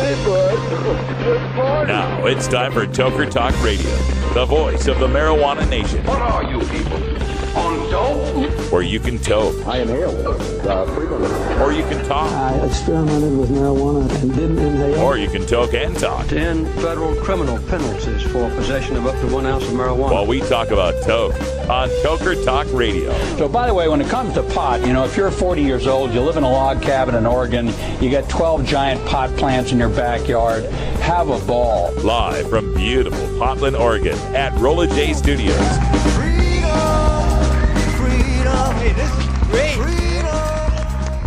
Hey, bud. Good morning. Now it's time for Toker Talk Radio, the voice of the marijuana nation. What are you people? On dope? Where you can toke. I inhaled frequently. Or you can talk. I experimented with marijuana and didn't inhale. Or you can toke and talk. 10 federal criminal penalties for possession of up to 1 ounce of marijuana. While we talk about toke on Toker Talk Radio. So, by the way, when it comes to pot, you know, if you're 40 years old, you live in a log cabin in Oregon, you got 12 giant pot plants in your backyard, have a ball. Live from beautiful Portland, Oregon at Rolla J Studios. Hey, this is great.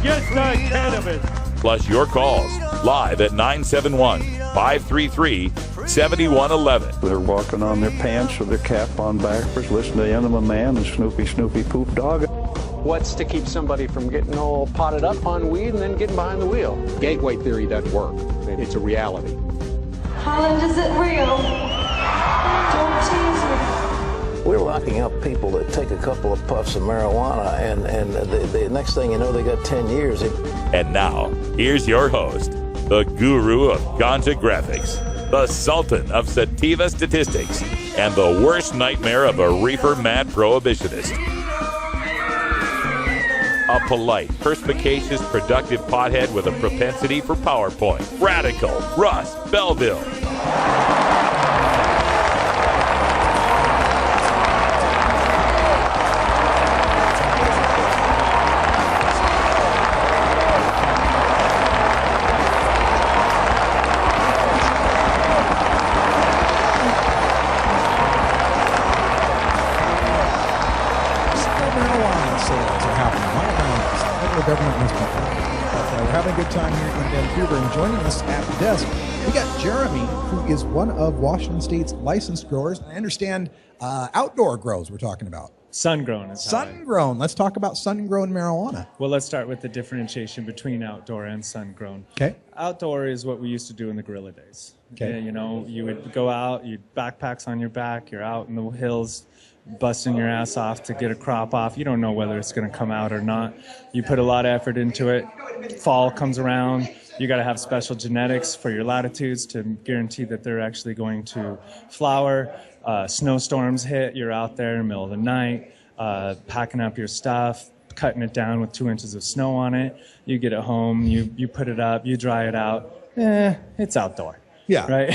Yes, cannabis. Plus your calls live at 971-533-7111. They're walking on their pants with their cap on backwards, listening to Enema Man and Snoopy Poop Dog. What's to keep somebody from getting all potted up on weed and then getting behind the wheel? Gateway theory doesn't work. It's a reality. Holland, is it real? Don't tease me. We're locking up people that take a couple of puffs of marijuana, and the next thing you know, they got 10 years. And now, here's your host, the guru of ganja graphics, the sultan of sativa statistics, and the worst nightmare of a reefer mad prohibitionist. A polite, perspicacious, productive pothead with a propensity for PowerPoint. Radical Russ Belville. We're having a good time here in Vancouver, and joining us at the desk, we got Jeremy, who is one of Washington State's licensed growers. I understand outdoor grows we're talking about. Sun-grown. Sun-grown. Let's talk about sun-grown marijuana. Well, let's start with the differentiation between outdoor and sun-grown. Okay. Outdoor is what we used to do in the guerrilla days. Okay. You know, you would go out, you'd backpacks on your back, you're out in the hills, busting your ass off to get a crop off. You don't know whether it's going to come out or not. You put a lot of effort into it. Fall comes around. You got to have special genetics for your latitudes to guarantee that they're actually going to flower. Snowstorms hit. You're out there in the middle of the night, packing up your stuff, cutting it down with 2 inches of snow on it. You get it home. You put it up. You dry it out. It's outdoor. Yeah. Right?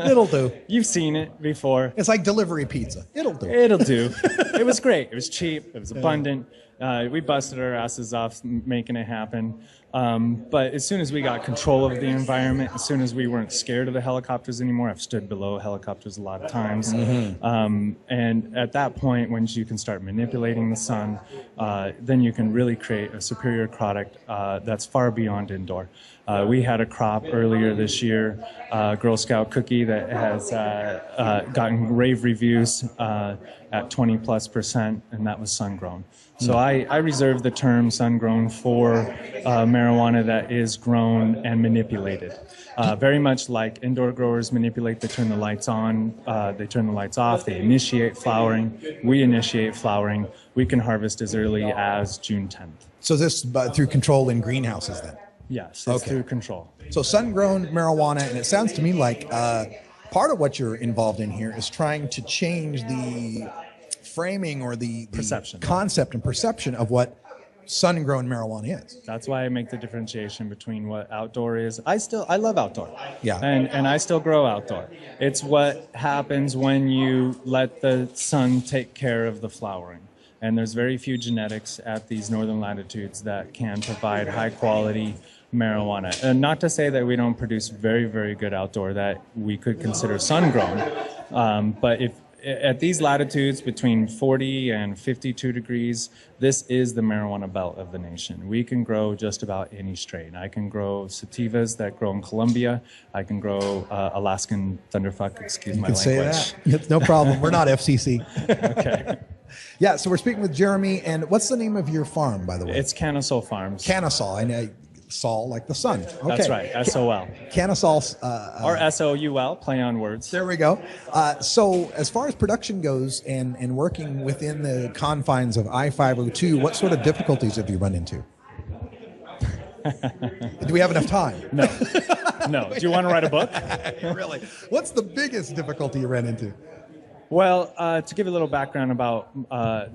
It'll do. You've seen it before. It's like delivery pizza. It'll do. It'll do. It was great. It was cheap. It was abundant. We busted our asses off making it happen. But as soon as we got control of the environment, as soon as we weren't scared of the helicopters anymore, I've stood below helicopters a lot of times. And at that point, once you can start manipulating the sun, then you can really create a superior product that's far beyond indoor. We had a crop earlier this year, Girl Scout cookie that has gotten rave reviews at 20+%, and that was sun-grown. So I reserve the term sun-grown for marijuana that is grown and manipulated. Very much like indoor growers manipulate, they turn the lights on, they turn the lights off, they initiate flowering. We initiate flowering. We can harvest as early as June 10th. So this through control in greenhouses then? Yes, it's through control. So sun-grown marijuana, and it sounds to me like part of what you're involved in here is trying to change the framing or the perception, concept and perception of what sun-grown marijuana is. That's why I make the differentiation between what outdoor is. I love outdoor. Yeah. And I still grow outdoor. It's what happens when you let the sun take care of the flowering. And there's very few genetics at these northern latitudes that can provide high quality marijuana. And not to say that we don't produce very, very good outdoor that we could consider sun-grown. But if at these latitudes between 40 and 52 degrees, this is the marijuana belt of the nation. We can grow just about any strain. I can grow sativas that grow in Colombia. I can grow Alaskan thunderfuck, excuse my language. You can say that. No problem. We're not FCC. Okay. Yeah, so we're speaking with Jeremy, and what's the name of your farm, by the way? It's CannaSol Farms. CannaSol, I know. Sol, like the sun. Okay. That's right, S-O-L. CannaSol. Or S-O-U-L, play on words. There we go. So as far as production goes and working within the confines of I-502, what sort of difficulties have you run into? Do we have enough time? No. No. Do you want to write a book? Really? What's the biggest difficulty you ran into? Well, to give a little background about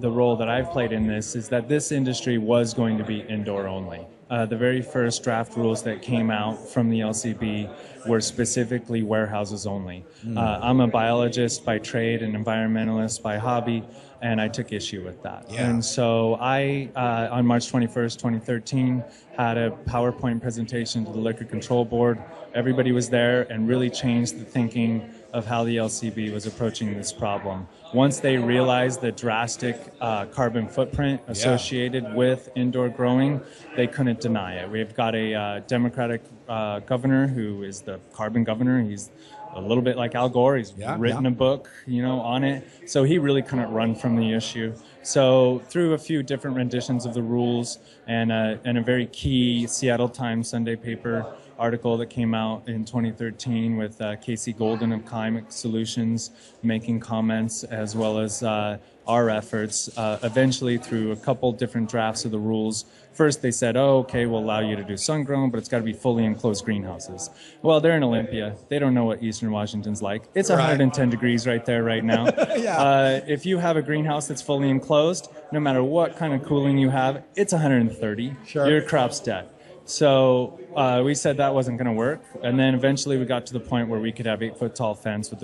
the role that I've played in this is that this industry was going to be indoor only. The very first draft rules that came out from the LCB were specifically warehouses only. I'm a biologist by trade and environmentalist by hobby, and I took issue with that. Yeah. And so I, on March 21st, 2013, had a PowerPoint presentation to the Liquor Control Board. Everybody was there and really changed the thinking of how the LCB was approaching this problem. Once they realized the drastic carbon footprint associated with indoor growing, they couldn't deny it. We've got a Democratic governor who is the carbon governor. He's a little bit like Al Gore. He's written a book, on it. So he really couldn't run from the issue. So through a few different renditions of the rules and a very key Seattle Times Sunday paper article that came out in 2013 with Casey Golden of Climate Solutions making comments, as well as our efforts, eventually through a couple different drafts of the rules. First they said, okay, we'll allow you to do sun-grown, but it's got to be fully enclosed greenhouses. Well, they're in Olympia. They don't know what Eastern Washington's like. It's 110 degrees right there right now. If you have a greenhouse that's fully enclosed, no matter what kind of cooling you have, it's 130. Your crop's dead. So we said that wasn't going to work, and then eventually we got to the point where we could have 8-foot tall fence with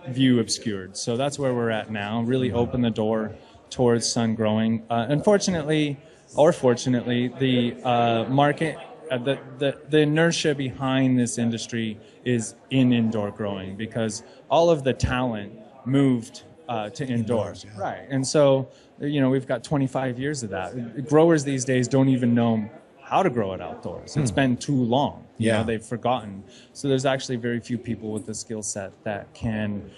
view obscured. So that's where we're at now. Really open the door towards sun growing. Unfortunately, or fortunately, the market, the inertia behind this industry is in indoor growing because all of the talent moved to indoors. Right, and so we've got 25 years of that. Growers these days don't even know how to grow it outdoors. It's been too long. They've forgotten. So there's actually very few people with the skill set that can.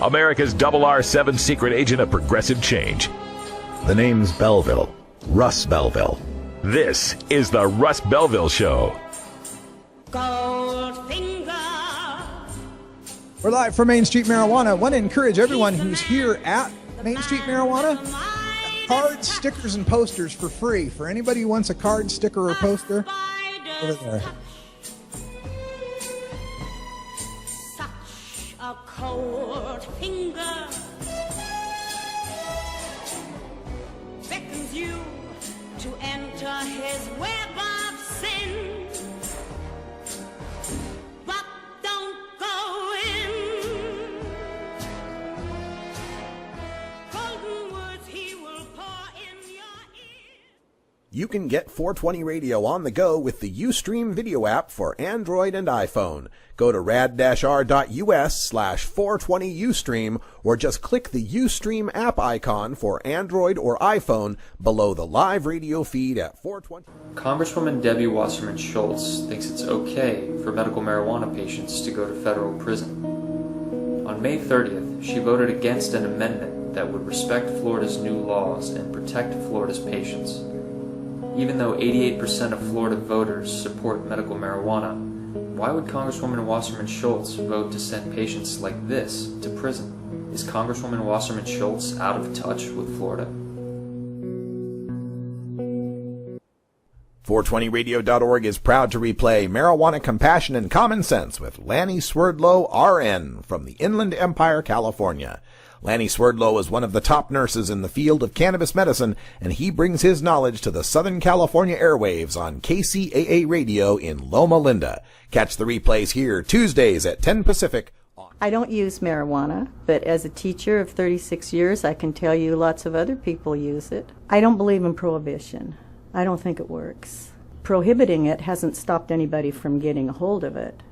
America's RR7 secret agent of progressive change. The name's Belville. Russ Belville. This is the Russ Belville Show. We're live from Main Street Marijuana. I want to encourage everyone who's here at Main Street Marijuana, cards, stickers, and posters for free. For anybody who wants a card, sticker, or poster, over there. Such a cold finger beckons you to enter his web of sin. But don't go in. Golden words he will pour in your ear. You can get 420 Radio on the go with the Ustream video app for Android and iPhone. Go to rad-r.us/420Ustream or just click the Ustream app icon for Android or iPhone below the live radio feed at 420. Congresswoman Debbie Wasserman Schultz thinks it's okay for medical marijuana patients to go to federal prison. On May 30th, she voted against an amendment that would respect Florida's new laws and protect Florida's patients. Even though 88% of Florida voters support medical marijuana, why would Congresswoman Wasserman Schultz vote to send patients like this to prison? Is Congresswoman Wasserman Schultz out of touch with Florida? 420radio.org is proud to replay Marijuana Compassion and Common Sense with Lanny Swerdlow, RN, from the Inland Empire, California. Lanny Swerdlow is one of the top nurses in the field of cannabis medicine, and he brings his knowledge to the Southern California airwaves on KCAA Radio in Loma Linda. Catch the replays here Tuesdays at 10 Pacific. I don't use marijuana, but as a teacher of 36 years, I can tell you lots of other people use it. I don't believe in prohibition. I don't think it works. Prohibiting it hasn't stopped anybody from getting a hold of it.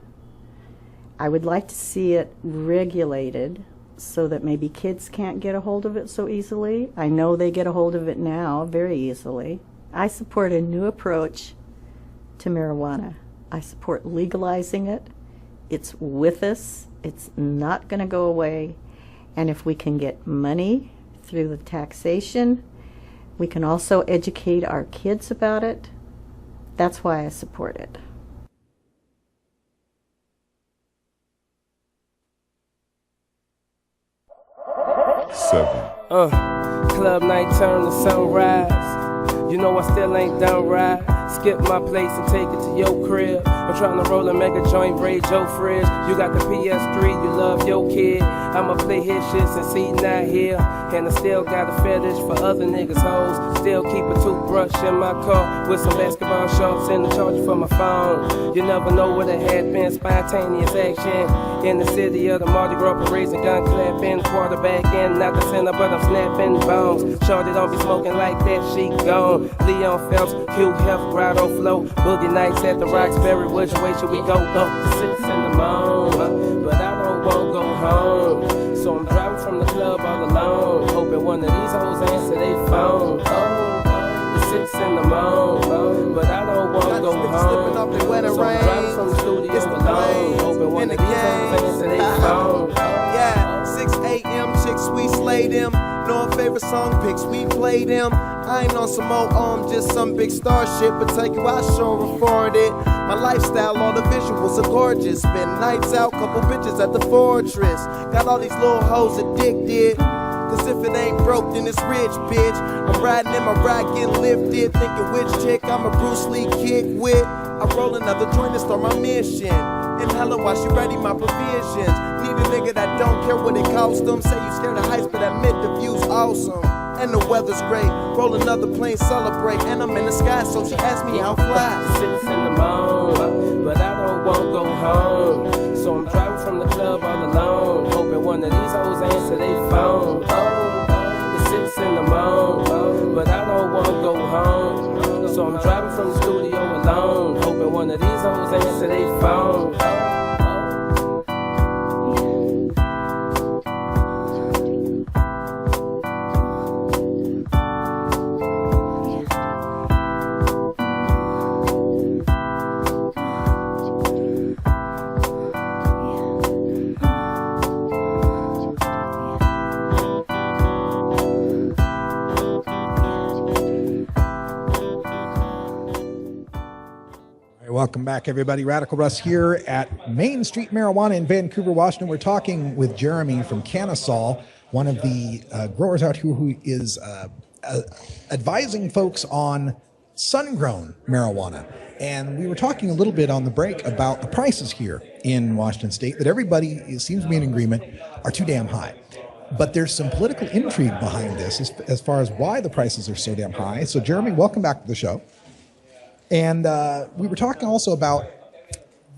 I would like to see it regulated so that maybe kids can't get a hold of it so easily. I know they get a hold of it now very easily. I support a new approach to marijuana. I support legalizing it. It's with us. It's not going to go away. And if we can get money through the taxation, we can also educate our kids about it. That's why I support it. Club night turn to sunrise. You know I still ain't done right. Skip my place and take it to your crib. I'm trying to roll a mega joint, braid your fridge. You got the PS3, you love your kid. I'ma play his shit since he not here. And I still got a fetish for other niggas' hoes. Still keep a toothbrush in my car with some basketball shorts and the charger for my phone. You never know what it had been, spontaneous action. In the city of the Mardi Gras parades and gun clapping. Quarterback in, not the center, but I'm snapping bones. Shorty don't be smoking like that, she gone. Leon Phelps, Hugh Hef, Grotto Flow. Boogie nights at the Roxbury, which way should we go? 6 in the morning, but I don't want to go home. So I'm driving from the club all alone, hoping one of these hoes answer they phone. It's 6 in the morning, but I don't want to go home. So I'm driving from the studio alone, hoping one of these hoes answer they phone. Yeah, 6 a.m. chicks, we slay them. Know our favorite song picks, we play them. I ain't on some old just some big star shit, but take you out, sure afford it. My lifestyle, all the visuals are gorgeous. Spend nights out, couple bitches at the fortress. Got all these little hoes addicted. Cause if it ain't broke, then it's rich, bitch. I'm riding in my ride, getting lifted. Thinking which chick I'm a Bruce Lee kick with. I roll another joint and start my mission. And hella while she ready my provisions. Need a nigga that don't care what it costs them. Say you scared of heights, but admit the view's awesome. And the weather's great. Roll another plane, celebrate. And I'm in the sky, so she asked me how fly. 6 in the morning, but I don't want to go home. So I'm driving from the club all alone, hoping one of these hoes answer they phone. It's 6 in the morning, but I don't want to go home. So I'm driving from the studio alone, hoping one of these hoes answer they phone. Welcome back, everybody. Radical Russ here at Main Street Marijuana in Vancouver, Washington. We're talking with Jeremy from CannaSol, one of the growers out here who is advising folks on sun-grown marijuana. And we were talking a little bit on the break about the prices here in Washington State that everybody seems to be in agreement are too damn high. But there's some political intrigue behind this as far as why the prices are so damn high. So, Jeremy, welcome back to the show. And we were talking also about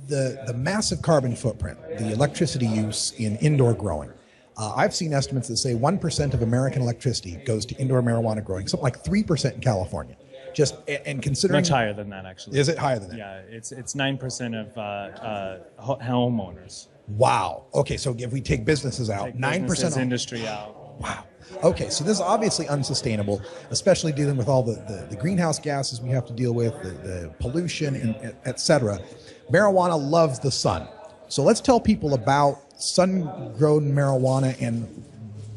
the massive carbon footprint, the electricity use in indoor growing. I've seen estimates that say 1% of American electricity goes to indoor marijuana growing, something like 3% in California. Just and considering much higher than that, actually. Is it higher than that? Yeah, it's 9% of homeowners. Wow. Okay, so if we take businesses out, 9% industry out. Wow. Okay, so this is obviously unsustainable, especially dealing with all the greenhouse gases we have to deal with, the pollution, and et cetera. Marijuana loves the sun. So let's tell people about sun-grown marijuana and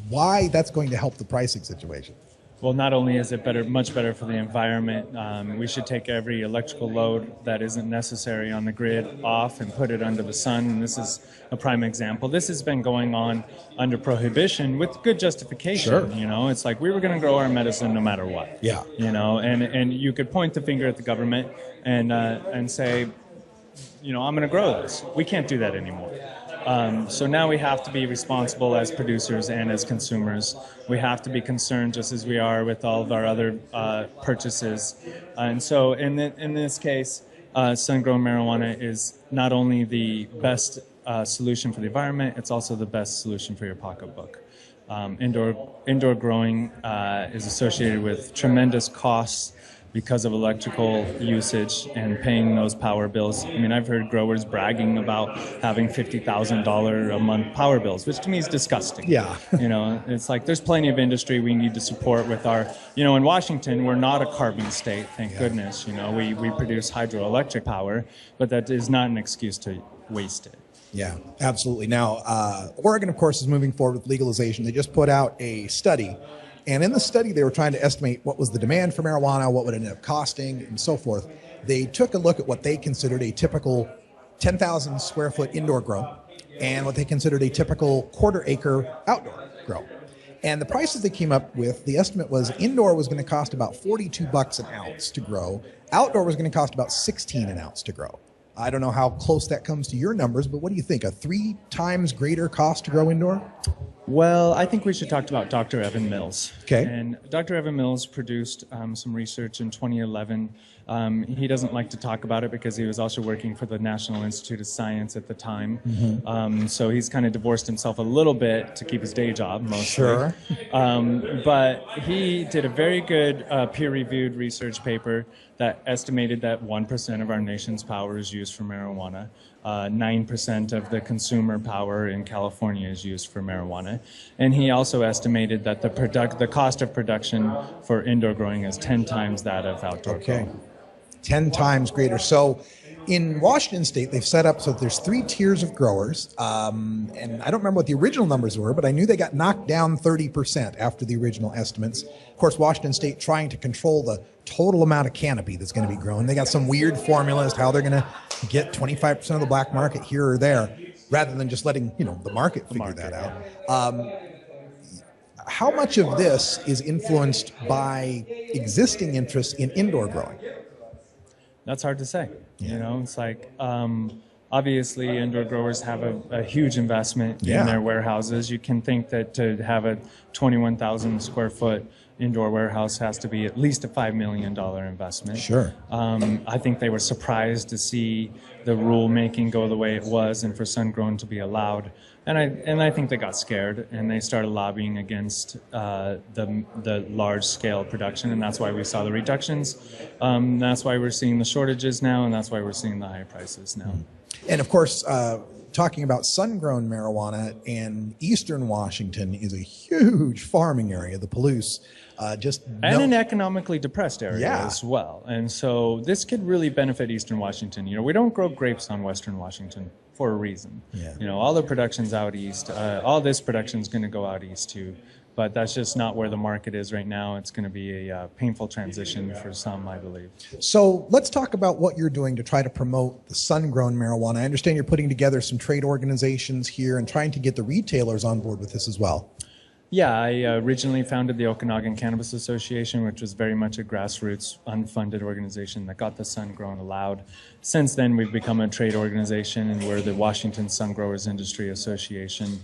why that's going to help the pricing situation. Well, not only is it much better for the environment, we should take every electrical load that isn't necessary on the grid off and put it under the sun. And this is a prime example. This has been going on under prohibition with good justification. Sure. You know, it's like we were going to grow our medicine no matter what. Yeah. You know, and you could point the finger at the government and say, you know, I'm going to grow this. We can't do that anymore. So now we have to be responsible as producers and as consumers. We have to be concerned just as we are with all of our other purchases. And so in this case, sun-grown marijuana is not only the best solution for the environment, it's also the best solution for your pocketbook. Indoor growing is associated with tremendous costs because of electrical usage and paying those power bills. I mean, I've heard growers bragging about having $50,000 a month power bills, which to me is disgusting. Yeah. You know, it's like there's plenty of industry we need to support with our, you know, in Washington, we're not a carbon state, thank goodness. You know, we produce hydroelectric power, but that is not an excuse to waste it. Yeah, absolutely. Now, Oregon, of course, is moving forward with legalization. They just put out a study. And in the study, they were trying to estimate what was the demand for marijuana, what would it end up costing, and so forth. They took a look at what they considered a typical 10,000 square foot indoor grow and what they considered a typical quarter acre outdoor grow. And the prices they came up with, the estimate was indoor was going to cost about $42 an ounce to grow. Outdoor was going to cost about $16 an ounce to grow. I don't know how close that comes to your numbers, but what do you think? A 3 times greater cost to grow indoor? Well, I think we should talk about Dr. Evan Mills. Okay. And Dr. Evan Mills produced some research in 2011. He doesn't like to talk about it because he was also working for the National Institute of Science at the time. Mm-hmm. So he's kind of divorced himself a little bit to keep his day job, mostly. Sure. But he did a very good peer-reviewed research paper that estimated that 1% of our nation's power is used for marijuana. 9% of the consumer power in California is used for marijuana. And he also estimated that the cost of production for indoor growing is 10 times that of outdoor growing. 10 times greater. So in Washington State, they've set up so there's 3 tiers of growers. And I don't remember what the original numbers were, but I knew they got knocked down 30% after the original estimates. Of course, Washington State trying to control the total amount of canopy that's going to be grown. They got some weird formula as to how they're going to get 25% of the black market here or there, rather than just letting the market figure that out. How much of this is influenced by existing interests in indoor growing? That's hard to say. It's like obviously indoor growers have a huge investment in their warehouses. You can think that to have a 21,000 square foot indoor warehouse has to be at least a $5 million investment. Sure. I think they were surprised to see the rulemaking go the way it was and for sun-grown to be allowed. And I think they got scared and they started lobbying against the large-scale production, and that's why we saw the reductions. That's why we're seeing the shortages now, and that's why we're seeing the high prices now. And of course, talking about sun-grown marijuana, and Eastern Washington is a huge farming area, the Palouse. An economically depressed area as well. And so this could really benefit Eastern Washington. We don't grow grapes on Western Washington for a reason. All the production's out east. All this production's going to go out east too. But that's just not where the market is right now. It's going to be a painful transition for some, I believe. So let's talk about what you're doing to try to promote the sun-grown marijuana. I understand you're putting together some trade organizations here and trying to get the retailers on board with this as well. Yeah, I originally founded the Okanagan Cannabis Association, which was very much a grassroots, unfunded organization that got the sun-grown allowed. Since then, we've become a trade organization, and we're the Washington Sun Growers Industry Association.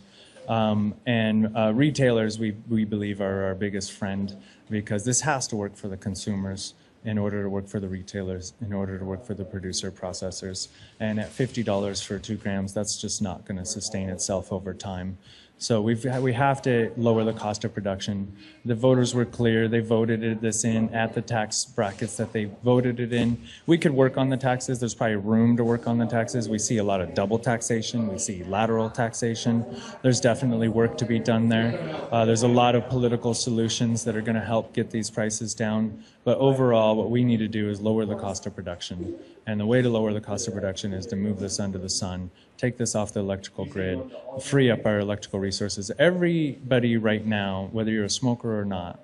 Retailers, we believe, are our biggest friend, because this has to work for the consumers in order to work for the retailers, in order to work for the producer processors. And at $50 for 2 grams, that's just not going to sustain itself over time. So we have to lower the cost of production. The voters were clear. They voted this in at the tax brackets that they voted it in. We could work on the taxes. There's probably room to work on the taxes. We see a lot of double taxation. We see lateral taxation. There's definitely work to be done there. There's a lot of political solutions that are going to help get these prices down. But overall, what we need to do is lower the cost of production. And the way to lower the cost of production is to move this under the sun, take this off the electrical grid, free up our electrical resources. Everybody right now, whether you're a smoker or not,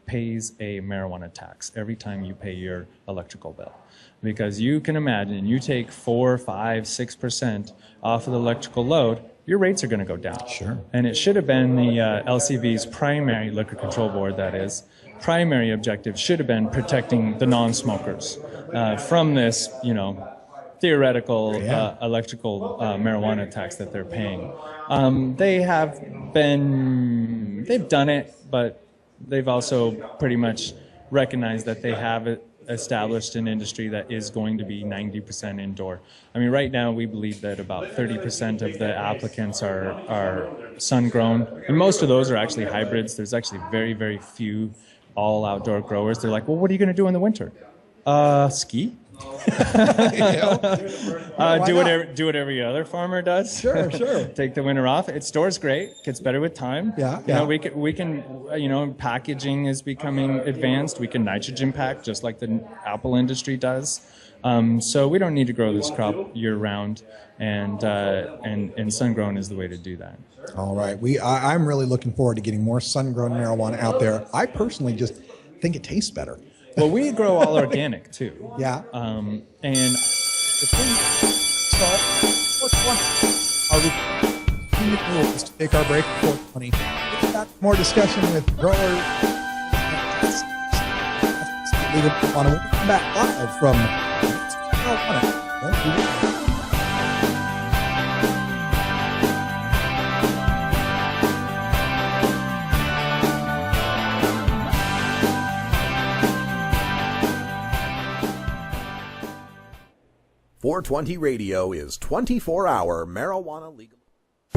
pays a marijuana tax every time you pay your electrical bill. Because you can imagine, you take 4, 5, 6% off of the electrical load, your rates are going to go down. Sure. And it should have been the LCB's primary, Liquor Control Board that is, primary objective should have been protecting the non-smokers from this, theoretical electrical marijuana tax that they're paying. They've done it, but they've also pretty much recognized that they have established an industry that is going to be 90% indoor. I mean, right now we believe that about 30% of the applicants are sun-grown, and most of those are actually hybrids. There's actually very, very few all outdoor growers. They're like, well, what are you going to do in the winter? Ski. Do what every other farmer does. Sure. Take the winter off. It stores great. Gets better with time. We can. Packaging is becoming advanced. We can nitrogen pack just like the apple industry does. So we don't need to grow this crop year round, and sun-grown is the way to do that. All right. I'm really looking forward to getting more sun-grown marijuana out there. I personally just think it tastes better. Well, we grow all organic too. Yeah. And the thing. minutes to take our break at 4:20. We've got more discussion with growers. We'll come back live from marijuana. 420 Radio is 24-hour marijuana legal.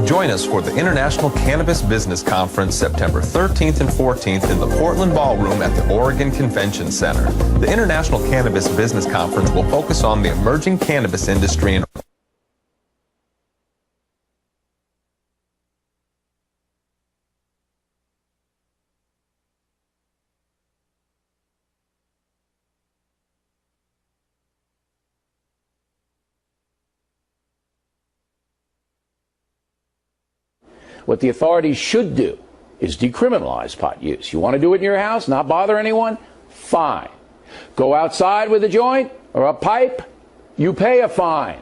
Join us for the International Cannabis Business Conference September 13th and 14th in the Portland Ballroom at the Oregon Convention Center. The International Cannabis Business Conference will focus on the emerging cannabis industry in What the authorities should do is decriminalize pot use. You want to do it in your house, not bother anyone? Fine. Go outside with a joint or a pipe, you pay a fine.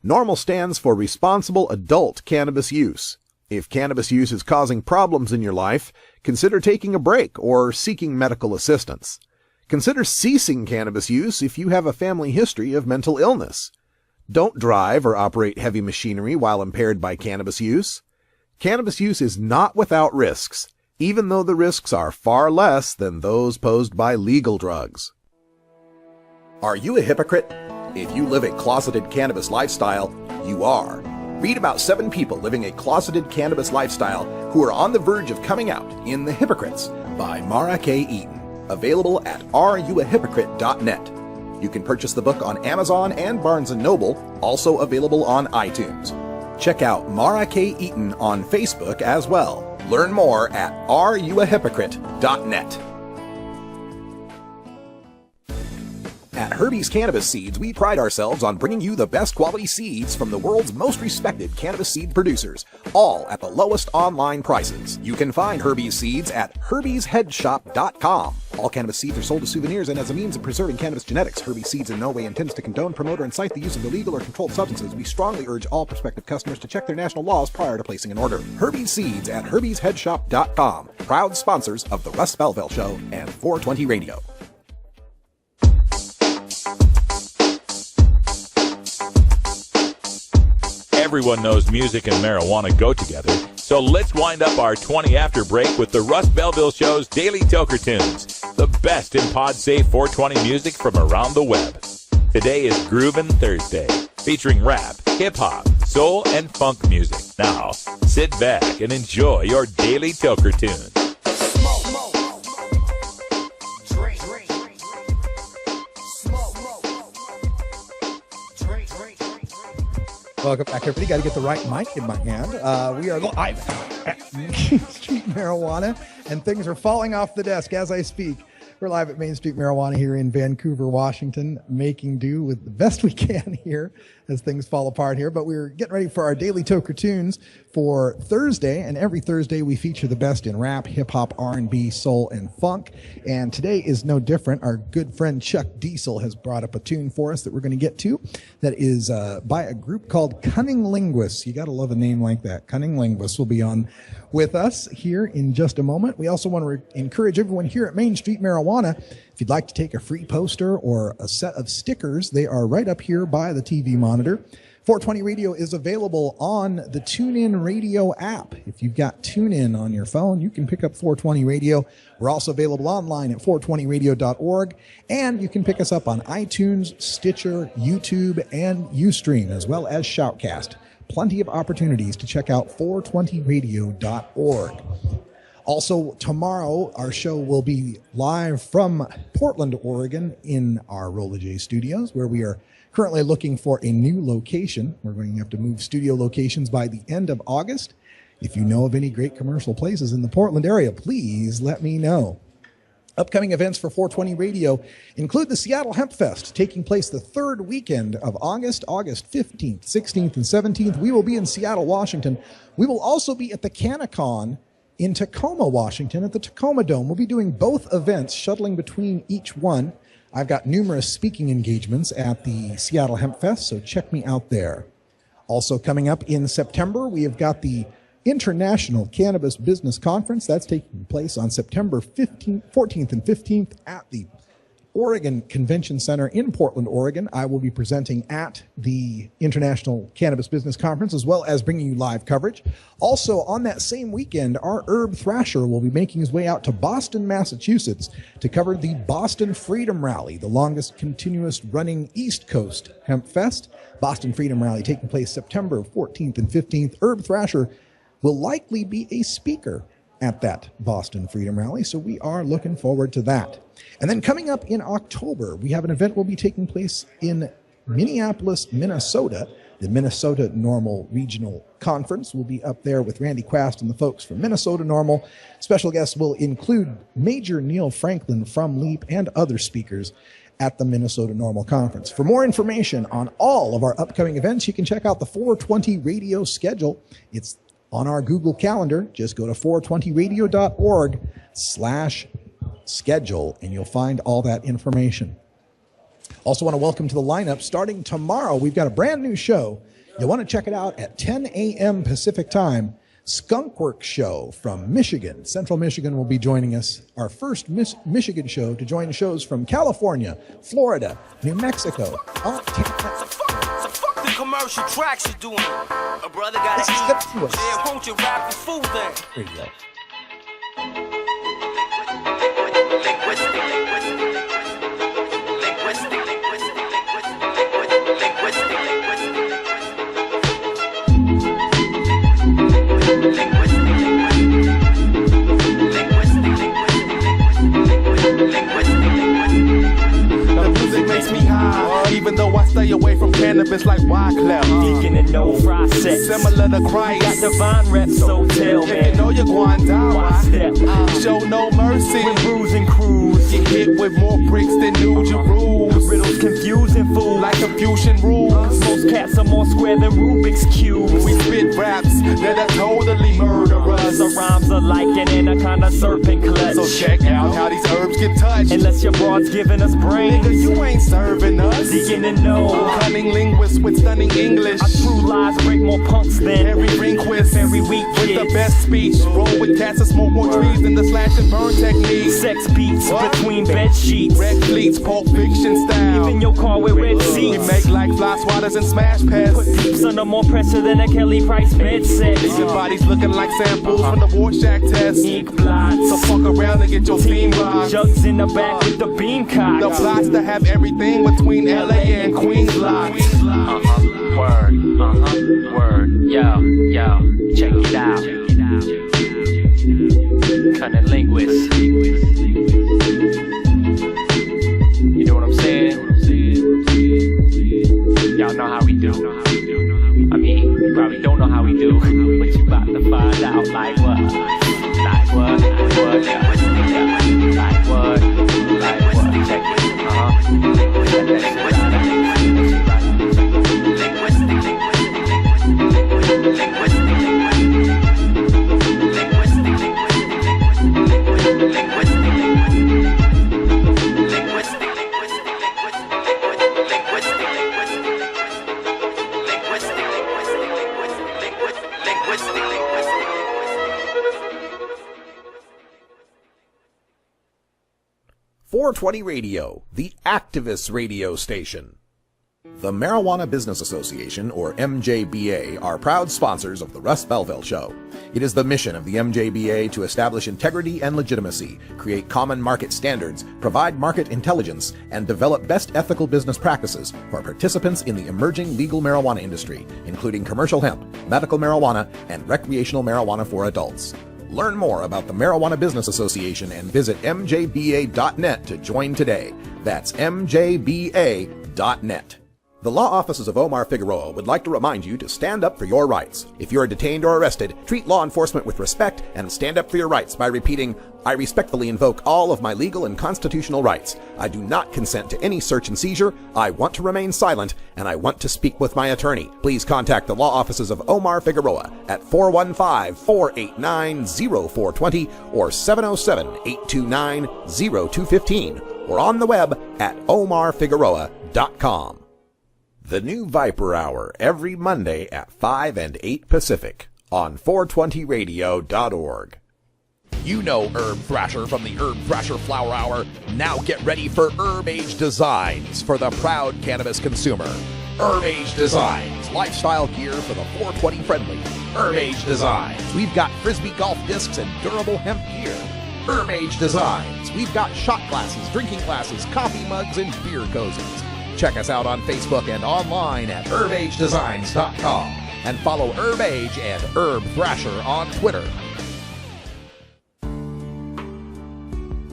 NORMAL stands for Responsible Adult Cannabis Use. If cannabis use is causing problems in your life, consider taking a break or seeking medical assistance. Consider ceasing cannabis use if you have a family history of mental illness. Don't drive or operate heavy machinery while impaired by cannabis use. Cannabis use is not without risks, even though the risks are far less than those posed by legal drugs. Are you a hypocrite? If you live a closeted cannabis lifestyle, you are. Read about 7 people living a closeted cannabis lifestyle who are on the verge of coming out in The Hypocrites by Mara K. Eaton. Available at areyouahypocrite.net. You can purchase the book on Amazon and Barnes & Noble, also available on iTunes. Check out Mara K. Eaton on Facebook as well. Learn more at areyouahypocrite.net. At Herbie's Cannabis Seeds, we pride ourselves on bringing you the best quality seeds from the world's most respected cannabis seed producers, all at the lowest online prices. You can find Herbie's seeds at herbiesheadshop.com. All cannabis seeds are sold as souvenirs and as a means of preserving cannabis genetics. Herbie's Seeds in no way intends to condone, promote, or incite the use of illegal or controlled substances. We strongly urge all prospective customers to check their national laws prior to placing an order. Herbie's Seeds at herbiesheadshop.com. Proud sponsors of The Russ Belville Show and 420 Radio. Everyone knows music and marijuana go together, so let's wind up our 20 after break with the Russ Belville Show's Daily Toker Tunes, the best in pod-safe 420 music from around the web. Today is Groovin' Thursday, featuring rap, hip-hop, soul, and funk music. Now, sit back and enjoy your Daily Toker Tunes. Welcome back, everybody. Got to get the right mic in my hand. We are live at Main Street Marijuana, and things are falling off the desk as I speak. We're live at Main Street Marijuana here in Vancouver, Washington, making do with the best we can here as things fall apart here. But we're getting ready for our Daily Toker Tunes for Thursday, and every Thursday we feature the best in rap, hip-hop, R&B, soul, and funk. And today is no different. Our good friend Chuck Diesel has brought up a tune for us that we're going to get to that is by a group called Cunning Linguists. You got to love a name like that. Cunning Linguists will be on with us here in just a moment. We also want to encourage everyone here at Main Street Marijuana, if you'd like to take a free poster or a set of stickers, they are right up here by the TV monitor. 420 Radio is available on the TuneIn Radio app. If you've got TuneIn on your phone, you can pick up 420 Radio. We're also available online at 420radio.org, and you can pick us up on iTunes, Stitcher, YouTube, and Ustream, as well as Shoutcast. Plenty of opportunities to check out 420radio.org. Also, tomorrow, our show will be live from Portland, Oregon, in our Rolla J Studios, where we are currently looking for a new location. We're going to have to move studio locations by the end of August. If you know of any great commercial places in the Portland area, please let me know. Upcoming events for 420 Radio include the Seattle Hemp Fest, taking place the third weekend of August 15th, 16th, and 17th. We will be in Seattle, Washington. We will also be at the CannaCon in Tacoma, Washington, at the Tacoma Dome. We'll be doing both events, shuttling between each one. I've got numerous speaking engagements at the Seattle Hemp Fest, so check me out there. Also coming up in September, we have got the International Cannabis Business Conference. That's taking place on September 14th and 15th at the Oregon Convention Center in Portland, Oregon. I will be presenting at the International Cannabis Business Conference, as well as bringing you live coverage. Also, on that same weekend, our herb thrasher will be making his way out to Boston, Massachusetts to cover the Boston Freedom Rally, the longest continuous running East Coast Hemp Fest. Boston Freedom Rally taking place September 14th and 15th. Herb thrasher will likely be a speaker at that Boston Freedom Rally, so we are looking forward to that. And then coming up in October, we have an event will be taking place in Minneapolis, Minnesota. The Minnesota Normal Regional Conference will be up there with Randy Quast and the folks from Minnesota Normal. Special guests will include Major Neil Franklin from LEAP and other speakers at the Minnesota Normal Conference. For more information on all of our upcoming events, you can check out the 420 Radio schedule. It's on our Google Calendar. Just go to 420radio.org/schedule, and you'll find all that information. Also want to welcome to the lineup, starting tomorrow, we've got a brand new show. You'll want to check it out at 10 a.m. Pacific Time. Skunkworks Show from Michigan. Central Michigan will be joining us. Our first Michigan show to join shows from California, Florida, New Mexico, The commercial tracks you're doing. A brother got to eat. Yeah, won't you rap for food then? There you go. Makes me high, even though I stay away from cannabis like Wyclef. Deacon and no fry sex. Similar to Christ. Got divine reps, so tell me. If you know you're going down, why step? Show no mercy. With bruise and cruise. Get hit with more bricks than New Jerusalem. Riddles confusing fools. Like Confucian rules. Most cats are more square than Rubik's Cubes. We spit raps that are totally murderous. The rhymes are like an anaconda serpent clutch. So check out how these herbs get touched. Unless your broad's giving us brains. Nigga, you ain't serving us. Deacon and no. Cunning linguists with stunning English. Our true lies break more punks than every Rehnquist. Every week with the best speech. Roll with cats and smoke more trees than the slash and burn technique. Sex beats between bed sheets. Red fleets, Pulp Fiction style. Even your car with red seats. We make like fly swatters and smash pads. Put peeps under more pressure than a Kelly Price bed set. Your body's looking like samples from the Warshak test. Ink blots. So fuck around and get your steam rocked. Jugs in the back with the beam cock. The plots to have everything between LA and Queens locked. Word, word, yo, check it out. Cunning linguist. You know what I'm saying? Y'all know how we do. I mean, you probably don't know how we do, but you about to find out like what? Like what? Yeah. Like what? Check it. .420 Radio, the activist radio station. The Marijuana Business Association, or MJBA, are proud sponsors of the Russ Belville Show. It is the mission of the MJBA to establish integrity and legitimacy, create common market standards, provide market intelligence, and develop best ethical business practices for participants in the emerging legal marijuana industry, including commercial hemp, medical marijuana, and recreational marijuana for adults. Learn more about the Marijuana Business Association and visit mjba.net to join today. That's mjba.net. The law offices of Omar Figueroa would like to remind you to stand up for your rights. If you are detained or arrested, treat law enforcement with respect and stand up for your rights by repeating, "I respectfully invoke all of my legal and constitutional rights. I do not consent to any search and seizure. I want to remain silent, and I want to speak with my attorney." Please contact the law offices of Omar Figueroa at 415-489-0420 or 707-829-0215 or on the web at omarfigueroa.com. The new Viper Hour every Monday at 5 and 8 Pacific on 420radio.org. You know Herb Thrasher from the Herb Thrasher Flower Hour. Now get ready for Herb Age Designs for the proud cannabis consumer. Herb Age Designs, lifestyle gear for the 420 friendly. Herb Age Designs, we've got frisbee golf discs and durable hemp gear. Herb Age Designs, we've got shot glasses, drinking glasses, coffee mugs, and beer cozies. Check us out on Facebook and online at herbagedesigns.com and follow Herb Age and Herb Thrasher on Twitter.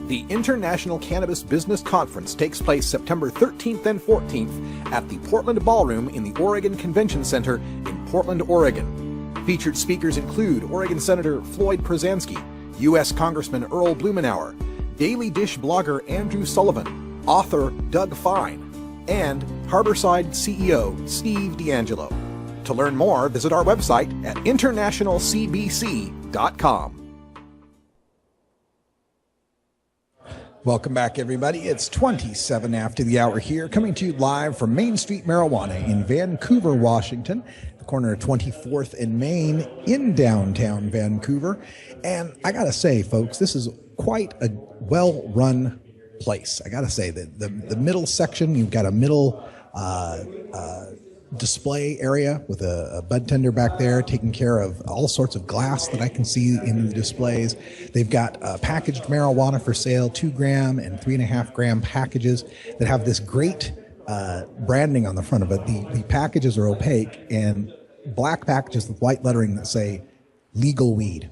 The International Cannabis Business Conference takes place September 13th and 14th at the Portland Ballroom in the Oregon Convention Center in Portland, Oregon. Featured speakers include Oregon Senator Floyd Przansky, U.S. Congressman Earl Blumenauer, Daily Dish blogger Andrew Sullivan, author Doug Fine, and Harborside CEO Steve D'Angelo. To learn more, visit our website at internationalcbc.com. Welcome back, everybody. It's 27 after the hour here, coming to you live from Main Street Marijuana in Vancouver, Washington, the corner of 24th and Main in downtown Vancouver. And I gotta say, folks, this is quite a well-run place. I gotta say that the middle section, you've got a middle display area with a bud tender back there taking care of all sorts of glass that I can see in the displays. They've got packaged marijuana for sale, 2 gram and 3.5 gram packages that have this great branding on the front of it. The packages are opaque and black packages with white lettering that say legal weed.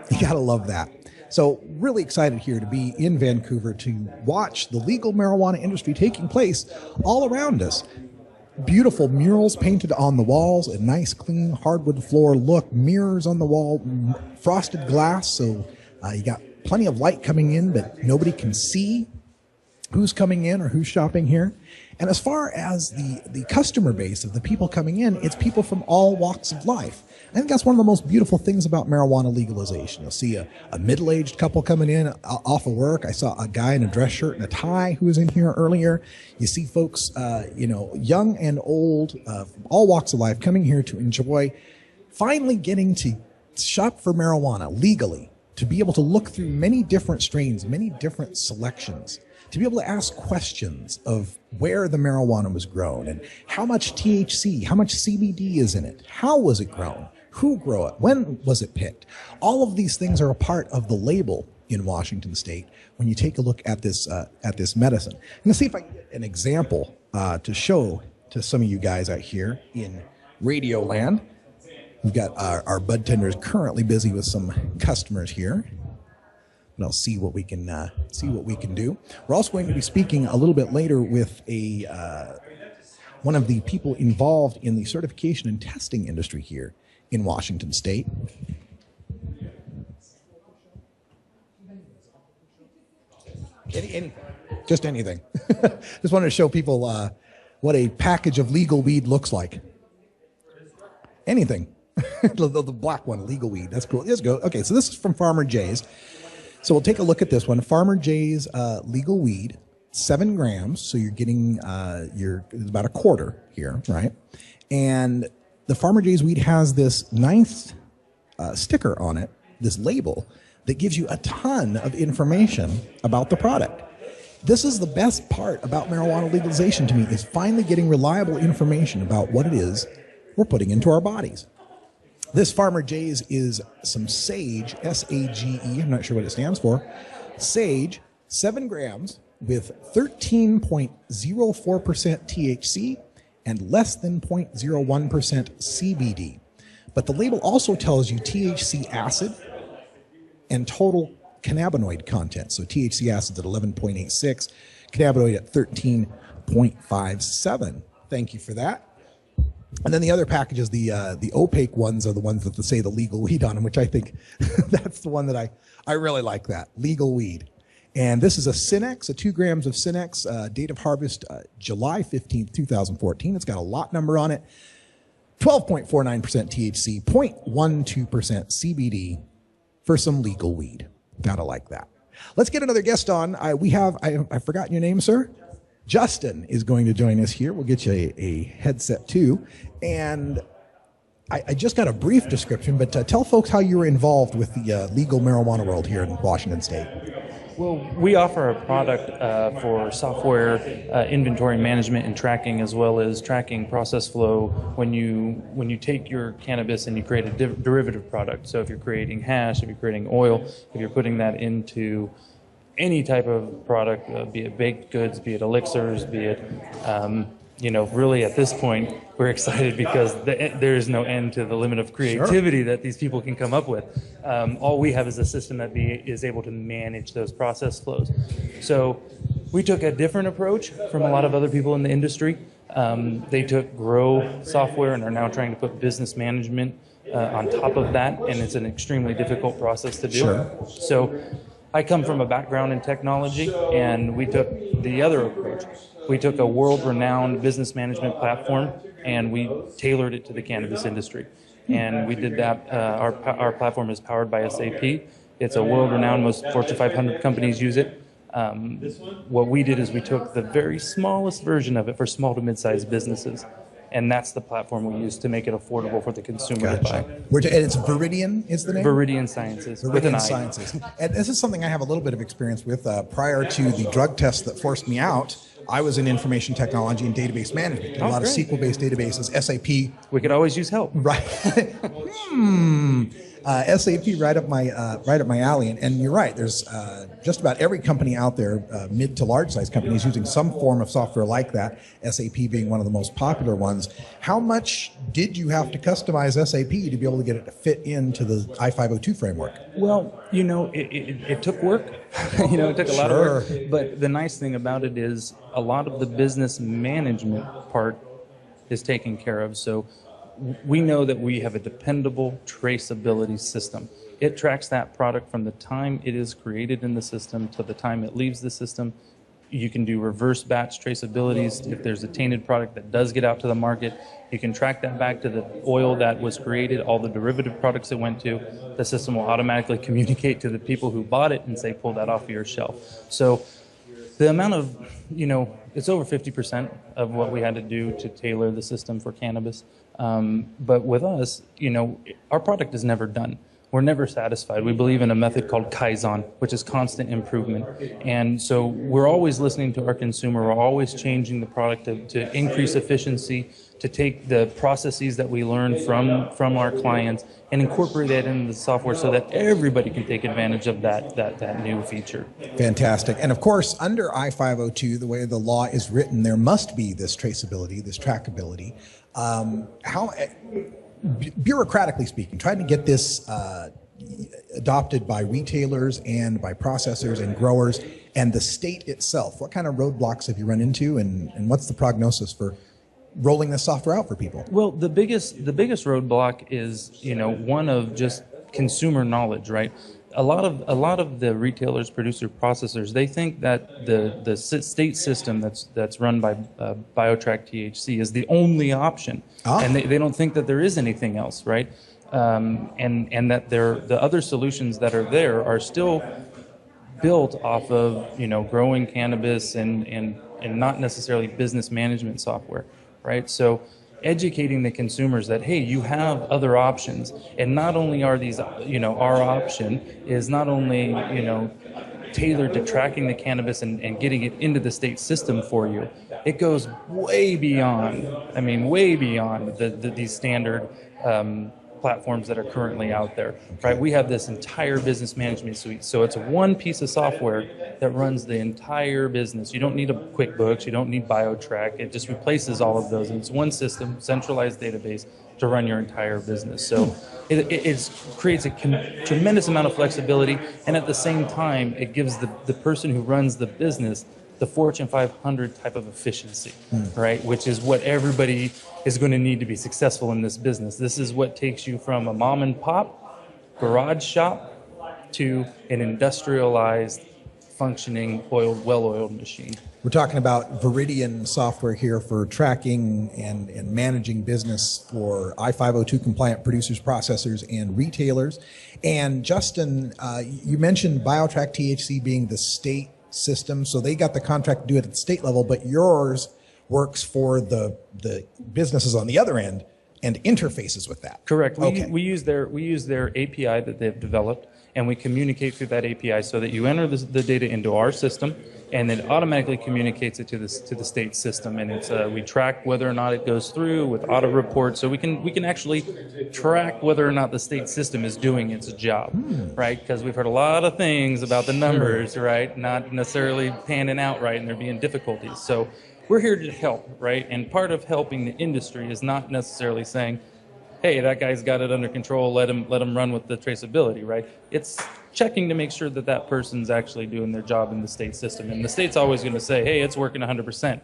You gotta love that. So really excited here to be in Vancouver to watch the legal marijuana industry taking place all around us. Beautiful murals painted on the walls, a nice clean hardwood floor look, mirrors on the wall, frosted glass, so you got plenty of light coming in, but nobody can see who's coming in or who's shopping here. And as far as the customer base of the people coming in, it's people from all walks of life. I think that's one of the most beautiful things about marijuana legalization. You'll see a middle-aged couple coming in off of work. I saw a guy in a dress shirt and a tie who was in here earlier. You see folks, young and old, from all walks of life coming here to enjoy finally getting to shop for marijuana legally, to be able to look through many different strains, many different selections, to be able to ask questions of where the marijuana was grown and how much THC, how much CBD is in it, how was it grown, who grew it, when was it picked. All of these things are a part of the label in Washington State when you take a look at this medicine. I'm going to see if I can get an example to show to some of you guys out here in Radio Land. We've got our bud tenders currently busy with some customers here. And I'll see what we can do. We're also going to be speaking a little bit later with one of the people involved in the certification and testing industry here in Washington State. Just anything. Just wanted to show people what a package of legal weed looks like. Anything. the black one, legal weed. That's cool. Let's go. Okay, so this is from Farmer J's. So we'll take a look at this one. Farmer J's legal weed, 7 grams. So you're getting it's about a quarter here, right? And the Farmer J's weed has this nice sticker on it, this label that gives you a ton of information about the product. This is the best part about marijuana legalization to me, is finally getting reliable information about what it is we're putting into our bodies. This Farmer J's is some sage, S-A-G-E, I'm not sure what it stands for. Sage, 7 grams with 13.04% THC and less than 0.01% CBD. But the label also tells you THC acid and total cannabinoid content. So THC acid's at 11.86, cannabinoid at 13.57. Thank you for that. And then the other packages, the opaque ones are the ones that say the legal weed on them, which I think that's the one that I really like, that legal weed. And this is a Cinex, a 2 grams of Cinex, date of harvest July 15th, 2014. It's got a lot number on it. 12.49% THC, 0.12% CBD for some legal weed. Gotta like that. Let's get another guest on. I've forgotten your name, sir. Justin is going to join us here. We'll get you a headset too. And I just got a brief description, but tell folks how you were involved with the legal marijuana world here in Washington State. Well, we offer a product for software inventory management and tracking, as well as tracking process flow when you take your cannabis and you create a derivative product. So if you're creating hash, if you're creating oil, if you're putting that into any type of product, be it baked goods, be it elixirs, be it, really at this point, we're excited because there is no end to the limit of creativity that these people can come up with. All we have is a system that is able to manage those process flows. So we took a different approach from a lot of other people in the industry. They took grow software and are now trying to put business management on top of that, and it's an extremely difficult process to do. Sure. So I come from a background in technology, and we took the other approach. We took a world-renowned business management platform, and we tailored it to the cannabis industry. And we did that. Our platform is powered by SAP. It's a world-renowned, most Fortune 500 companies use it. What we did is we took the very smallest version of it for small to mid-sized businesses. And that's the platform we use to make it affordable for the consumer to buy. And it's Viridian is the name? Viridian Sciences. With an I. Sciences. And this is something I have a little bit of experience with. Prior to the drug test that forced me out, I was in information technology and database management. Did a lot of SQL-based databases, SAP. We could always use help. Right. SAP right up my alley. And you're right. There's just about every company out there, mid to large size companies, using some form of software like that. SAP being one of the most popular ones. How much did you have to customize SAP to be able to get it to fit into the I-502 framework? Well, it took work. It took a lot of work. But the nice thing about it is a lot of the business management part is taken care of. So we know that we have a dependable traceability system. It tracks that product from the time it is created in the system to the time it leaves the system. You can do reverse batch traceabilities. If there's a tainted product that does get out to the market, you can track that back to the oil that was created, all the derivative products it went to. The system will automatically communicate to the people who bought it and say, pull that off of your shelf. So the amount of, it's over 50% of what we had to do to tailor the system for cannabis. But with us, our product is never done. We're never satisfied. We believe in a method called Kaizen, which is constant improvement. And so we're always listening to our consumer. We're always changing the product to increase efficiency, to take the processes that we learn from our clients and incorporate that into the software so that everybody can take advantage of that new feature. Fantastic. And of course, under I-502, the way the law is written, there must be this traceability, this trackability. Bureaucratically speaking, trying to get this adopted by retailers and by processors and growers and the state itself, what kind of roadblocks have you run into, and what's the prognosis for rolling this software out for people? Well, the biggest roadblock is one of just consumer knowledge, right? A lot of the retailers, producer, processors, they think that the state system that's run by BioTrack THC is the only option, and they don't think that there is anything else, right? And that the other solutions that are there are still built off of growing cannabis and not necessarily business management software, right? So educating the consumers that, hey, you have other options, and not only are these, our option is not only, tailored to tracking the cannabis and getting it into the state system for you. It goes way beyond, these standard platforms that are currently out there, right? We have this entire business management suite. So it's one piece of software that runs the entire business. You don't need a QuickBooks, you don't need BioTrack. It just replaces all of those. And it's one system, centralized database to run your entire business. So it creates a tremendous amount of flexibility. And at the same time, it gives the person who runs the business the Fortune 500 type of efficiency, right? Which is what everybody is going to need to be successful in this business. This is what takes you from a mom and pop garage shop to an industrialized, functioning, well-oiled machine. We're talking about Viridian software here for tracking and managing business for I-502 compliant producers, processors, and retailers. And Justin, you mentioned BioTrack THC being the state system, so they got the contract to do it at the state level, but yours works for the businesses on the other end and interfaces with that. Correct. We use their API that they've developed, and we communicate through that API so that you enter the data into our system, and it automatically communicates it to the state system, and it's we track whether or not it goes through with auto reports, so we can actually track whether or not the state system is doing its job, right? Because we've heard a lot of things about the numbers, right, not necessarily panning out right, and there being difficulties. So we're here to help, right? And part of helping the industry is not necessarily saying, hey, that guy's got it under control, let him run with the traceability, right? It's checking to make sure that that person's actually doing their job in the state system. And the state's always going to say, hey, it's working 100%.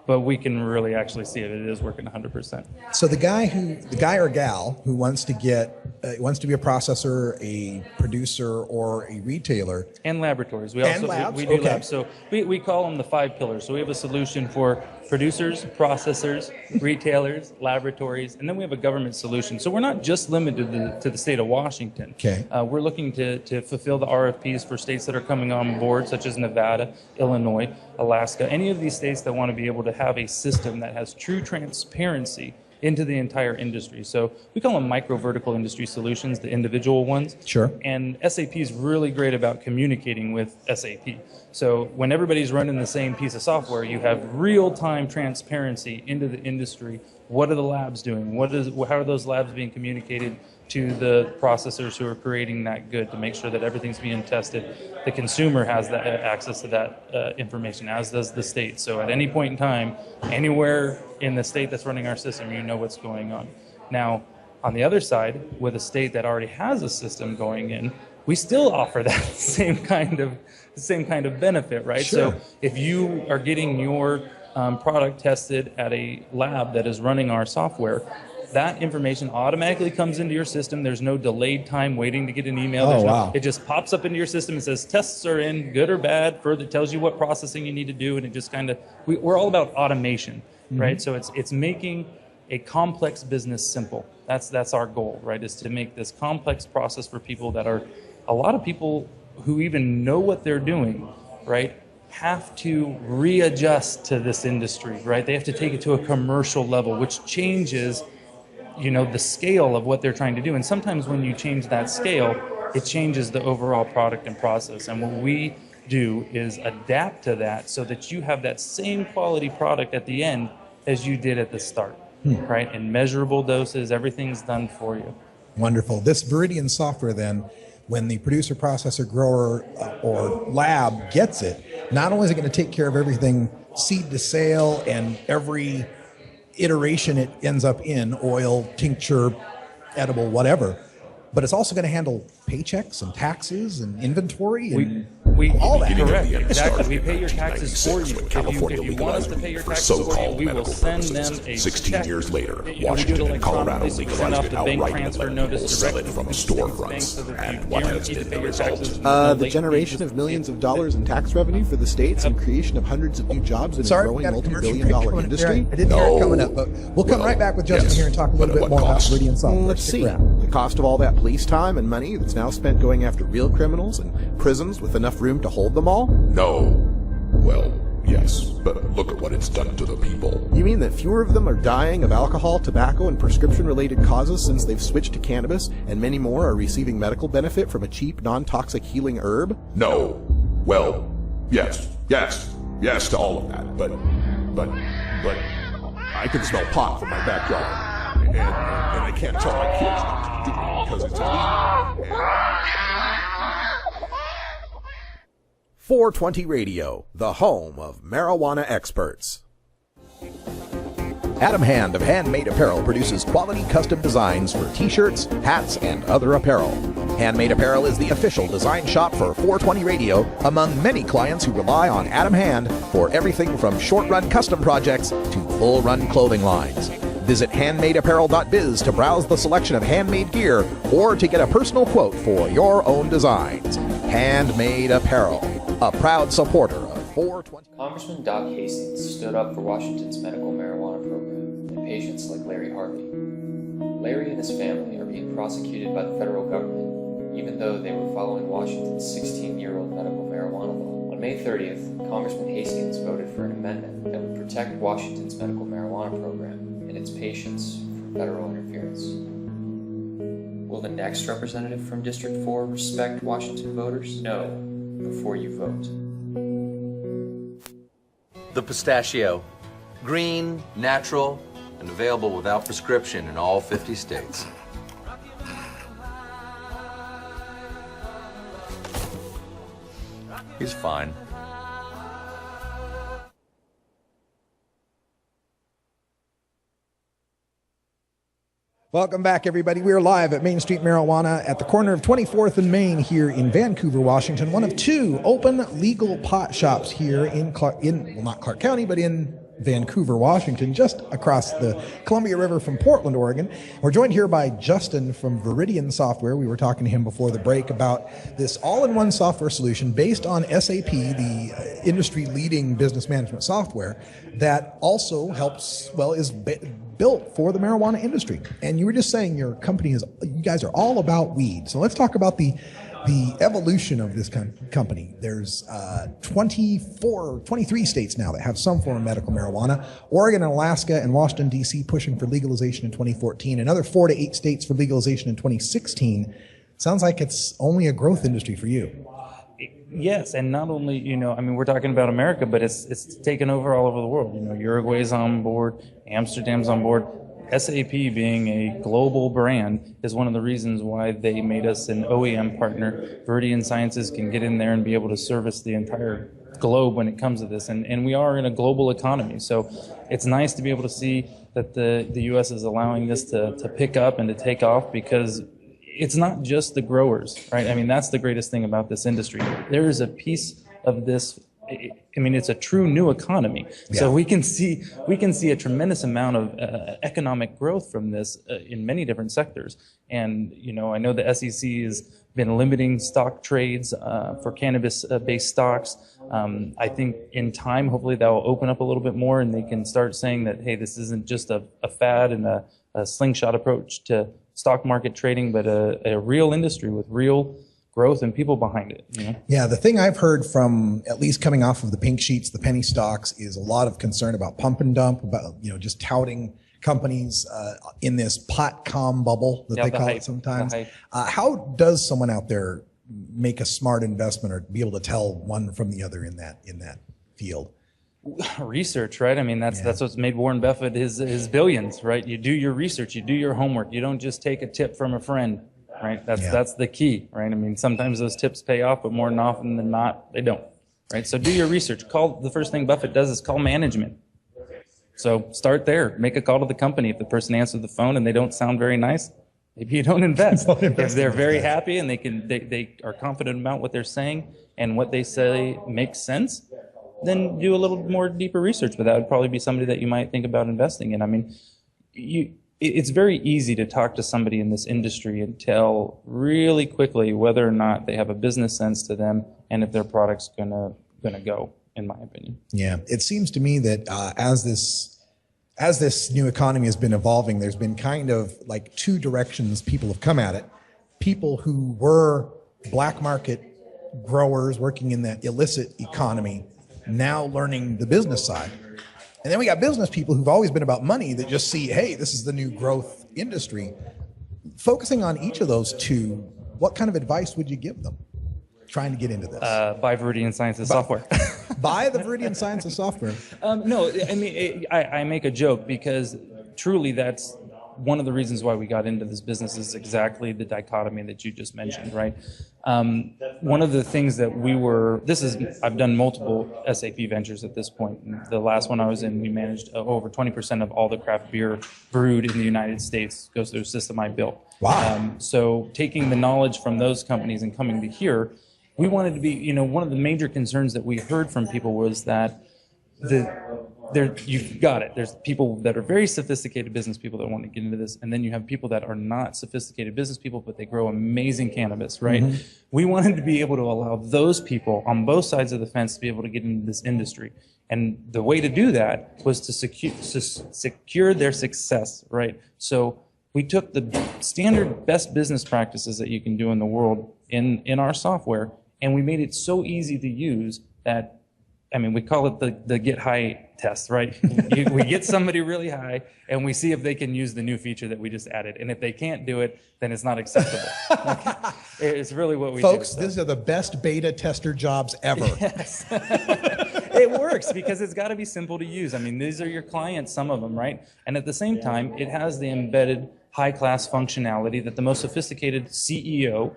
But we can really actually see it is working 100%. So the guy or gal who wants to be a processor, a producer, or a retailer, and laboratories. We do labs. So we call them the 5 pillars. So we have a solution for producers, processors, retailers, laboratories, and then we have a government solution. So we're not just limited to the state of Washington. Okay. We're looking to fulfill the RFPs for states that are coming on board, such as Nevada, Illinois, Alaska, any of these states that want to be able to have a system that has true transparency into the entire industry. So we call them micro vertical industry solutions, the individual ones. Sure. And SAP is really great about communicating with SAP. So when everybody's running the same piece of software, you have real-time transparency into the industry. What are the labs doing? How are those labs being communicated to the processors who are creating that good to make sure that everything's being tested? The consumer has that access to that information, as does the state. So at any point in time, anywhere in the state that's running our system, you know what's going on. Now, on the other side, with a state that already has a system going in, we still offer that same kind of benefit, right? Sure. So if you are getting your product tested at a lab that is running our software, that information automatically comes into your system. There's no delayed time waiting to get an email. Wow. It just pops up into your system and says tests are in, good or bad. Further tells you what processing you need to do, and it just kind of we're all about automation, right? So it's making a complex business simple. That's our goal, right? Is to make this complex process for people that are a lot of people who even know what they're doing, right? Have to readjust to this industry, right? They have to take it to a commercial level, which changes the scale of what they're trying to do. And sometimes when you change that scale, it changes the overall product and process. And what we do is adapt to that so that you have that same quality product at the end as you did at the start, right? In measurable doses, everything's done for you. Wonderful. This Viridian software then, when the producer, processor, grower, or lab gets it, not only is it going to take care of everything seed to sale and every iteration it ends up in, oil, tincture, edible, whatever, but it's also going to handle paychecks and taxes and inventory and all that. Correct, exactly. We pay your taxes for you. If you want us to pay your taxes for you, we will send them a 16 check. years later, Washington and Colorado legalized it outright and let people sell it from storefronts. And what has been the result? The generation of millions of dollars in tax revenue for the states and creation of hundreds of new jobs in a growing multi-billion-dollar industry. I didn't hear it coming up, but we'll come right back with Justin here and talk a little bit more about Viridian software. Let's see. The cost of all that police time and money that's now spent going after real criminals and prisons with enough room to hold them all? No. Well, yes, but look at what it's done to the people. You mean that fewer of them are dying of alcohol, tobacco, and prescription-related causes since they've switched to cannabis, and many more are receiving medical benefit from a cheap, non-toxic healing herb? No. Well, yes to all of that, but I can smell pot from my backyard, and I can't tell my kids not to do it because it's illegal. 420 Radio, the home of marijuana experts. Adam Hand of Handmade Apparel produces quality custom designs for t-shirts, hats, and other apparel. Handmade Apparel is the official design shop for 420 Radio, among many clients who rely on Adam Hand for everything from short-run custom projects to full-run clothing lines. Visit handmadeapparel.biz to browse the selection of handmade gear or to get a personal quote for your own designs. Handmade Apparel, a proud supporter of 420. Congressman Doc Hastings stood up for Washington's medical marijuana program and patients like Larry Hartley. Larry and his family are being prosecuted by the federal government, even though they were following Washington's 16-year-old medical marijuana law. On May 30th, Congressman Hastings voted for an amendment that would protect Washington's medical marijuana program and its patients from federal interference. Will the next representative from District 4 respect Washington voters? No, before you vote. The pistachio. Green, natural, and available without prescription in all 50 states. He's fine. Welcome back, everybody. We are live at Main Street Marijuana at the corner of 24th and Main here in Vancouver, Washington. One of two open legal pot shops here in not Clark County, but in Vancouver, Washington, just across the Columbia River from Portland, Oregon. We're joined here by Justin from Viridian Software. We were talking to him before the break about this all-in-one software solution based on SAP, the industry-leading business management software that also helps, is built for the marijuana industry. And you were just saying you guys are all about weed. So let's talk about the evolution of this company. There's 23 states now that have some form of medical marijuana. Oregon and Alaska and Washington, D.C. pushing for legalization in 2014. Another 4 to 8 states for legalization in 2016. Sounds like it's only a growth industry for you. Yes, and not only, we're talking about America, but it's taken over all over the world. Uruguay's on board, Amsterdam's on board. SAP being a global brand is one of the reasons why they made us an OEM partner. Viridian Sciences can get in there and be able to service the entire globe when it comes to this. And we are in a global economy. So it's nice to be able to see that the U.S. is allowing this to pick up and to take off, because it's not just the growers, right? That's the greatest thing about this industry. There is a piece of this. It's a true new economy. Yeah. So we can see a tremendous amount of economic growth from this in many different sectors. And, I know the SEC has been limiting stock trades for cannabis-based stocks. I think in time, hopefully that will open up a little bit more and they can start saying that, hey, this isn't just a fad and a slingshot approach to stock market trading, but a real industry with real growth and people behind it. Yeah, the thing I've heard from, at least coming off of the pink sheets, the penny stocks, is a lot of concern about pump and dump, about just touting companies in this pot-com bubble that they call it sometimes. How does someone out there make a smart investment or be able to tell one from the other in that field? Research, right? That's what's made Warren Buffett his billions, right? You do your research, you do your homework. You don't just take a tip from a friend, right? That's the key, right? Sometimes those tips pay off, but more often than not, they don't, right? So do your research. The first thing Buffett does is call management. So start there. Make a call to the company. If the person answers the phone and they don't sound very nice, maybe you don't invest. If they're very happy and they are confident about what they're saying and what they say makes sense, then do a little more deeper research. But that would probably be somebody that you might think about investing in. It's very easy to talk to somebody in this industry and tell really quickly whether or not they have a business sense to them and if their product's gonna go, in my opinion. Yeah, it seems to me that as this new economy has been evolving, there's been kind of like two directions people have come at it. People who were black market growers working in that illicit economy now learning the business side. And then we got business people who've always been about money that just see, hey, this is the new growth industry. Focusing on each of those two, what kind of advice would you give them trying to get into this? Buy Viridian Science's software. Buy the Viridian Science's software. No, I make a joke because truly that's one of the reasons why we got into this business is exactly the dichotomy that you just mentioned, right? One of the things that I've done multiple SAP ventures at this point. The last one I was in, we managed over 20% of all the craft beer brewed in the United States goes through a system I built. Wow. So taking the knowledge from those companies and coming to here, we wanted to be, one of the major concerns that we heard from people was that you've got it. There's people that are very sophisticated business people that want to get into this, and then you have people that are not sophisticated business people, but they grow amazing cannabis, right? Mm-hmm. We wanted to be able to allow those people on both sides of the fence to be able to get into this industry. And the way to do that was to secure their success, right? So we took the standard best business practices that you can do in the world in our software, and we made it so easy to use that, we call it the get high test, right? We get somebody really high, and we see if they can use the new feature that we just added. And if they can't do it, then it's not acceptable. It's really what we do. Folks, these are the best beta tester jobs ever. Yes. It works because it's got to be simple to use. These are your clients, some of them, right? And at the same time, it has the embedded high-class functionality that the most sophisticated CEO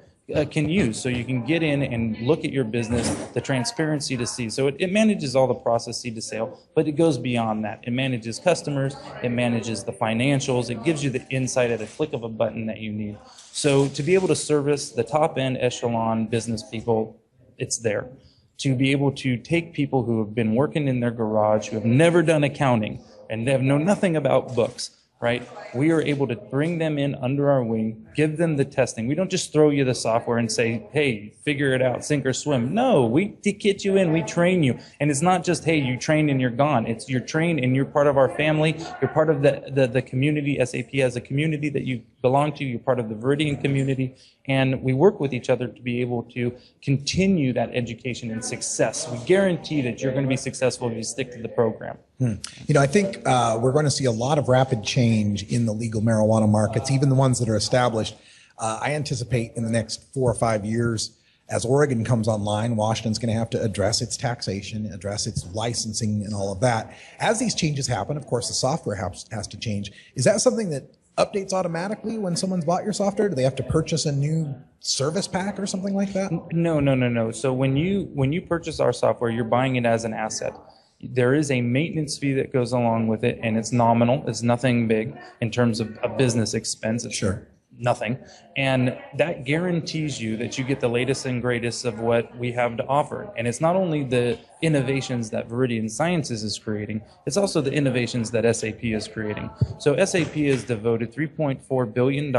can use. So you can get in and look at your business, the transparency to see. So it manages all the process seed to sale, but it goes beyond that. It manages customers, it manages the financials, it gives you the insight at a click of a button that you need. So to be able to service the top end echelon business people, it's there. To be able to take people who have been working in their garage, who have never done accounting, and they know nothing about books, right? We are able to bring them in under our wing, give them the testing. We don't just throw you the software and say, hey, figure it out, sink or swim. No, we get you in, we train you. And it's not just, hey, you trained and you're gone. It's you're trained and you're part of our family. You're part of the community. SAP has a community that you belong to. You're part of the Viridian community. And we work with each other to be able to continue that education and success. We guarantee that you're going to be successful if you stick to the program. I think we're going to see a lot of rapid change in the legal marijuana markets, even the ones that are established. I anticipate in the next 4 or 5 years, as Oregon comes online, Washington's going to have to address its taxation, address its licensing and all of that. As these changes happen, of course, the software has to change. Is that something that updates automatically when someone's bought your software? Do they have to purchase a new service pack or something like that? No. So when you purchase our software, you're buying it as an asset. There is a maintenance fee that goes along with it, and it's nominal. It's nothing big in terms of a business expense. It's nothing. And that guarantees you that you get the latest and greatest of what we have to offer. And it's not only the innovations that Viridian Science is creating, it's also the innovations that SAP is creating. So SAP has devoted $3.4 billion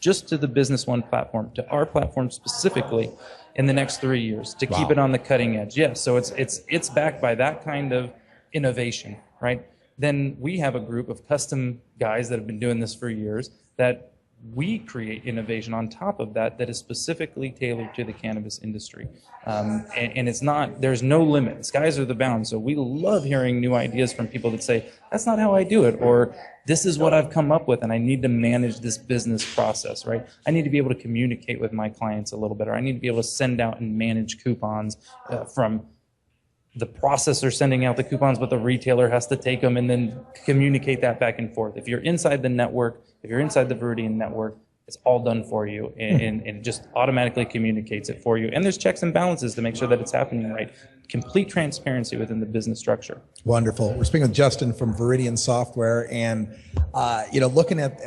just to the Business One platform, to our platform specifically, in the next 3 years to keep it on the cutting edge. Yes, so it's backed by that kind of innovation, right? Then we have a group of custom guys that have been doing this for years that we create innovation on top of that is specifically tailored to the cannabis industry. And it's not, there's no limit. Skies are the bounds. So we love hearing new ideas from people that say, that's not how I do it, or this is what I've come up with and I need to manage this business process, right? I need to be able to communicate with my clients a little better. I need to be able to send out and manage coupons from the processor sending out the coupons, but the retailer has to take them and then communicate that back and forth. If you're inside the network, if you're inside the Viridian network, it's all done for you, and it just automatically communicates it for you. And there's checks and balances to make sure that it's happening right. Complete transparency within the business structure. Wonderful. We're speaking with Justin from Viridian Software, and looking at.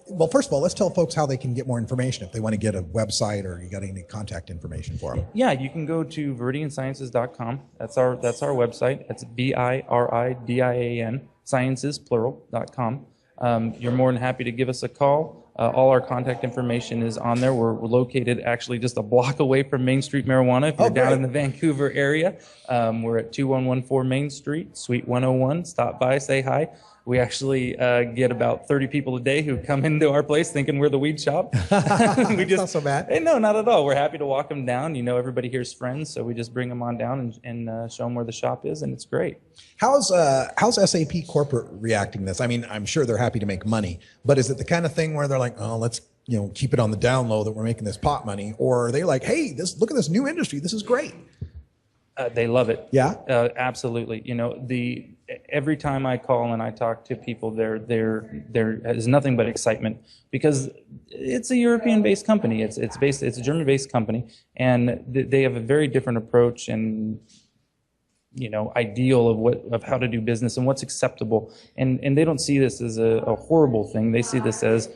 Well, first of all, let's tell folks how they can get more information if they want to get a website or you got any contact information for them. Yeah, you can go to viridiansciences.com. That's our website. It's VIRIDIAN, sciences, plural.com. You're more than happy to give us a call. All our contact information is on there. We're located actually just a block away from Main Street Marijuana. If you're down in the Vancouver area, we're at 2114 Main Street, Suite 101. Stop by, say hi. We actually get about 30 people a day who come into our place thinking we're the weed shop. That's not so bad. Hey, no, not at all. We're happy to walk them down. Everybody here's friends, so we just bring them on down and show them where the shop is, and it's great. How's SAP corporate reacting to this? I mean, I'm sure they're happy to make money, but is it the kind of thing where they're like, oh, let's keep it on the down low that we're making this pot money, or are they like, hey, look at this new industry, this is great? They love it. Yeah? Absolutely. every time I call and I talk to people, there is nothing but excitement because it's a European-based company. It's a German-based company, and they have a very different approach and ideal of how to do business and what's acceptable. And they don't see this as a horrible thing. They see this as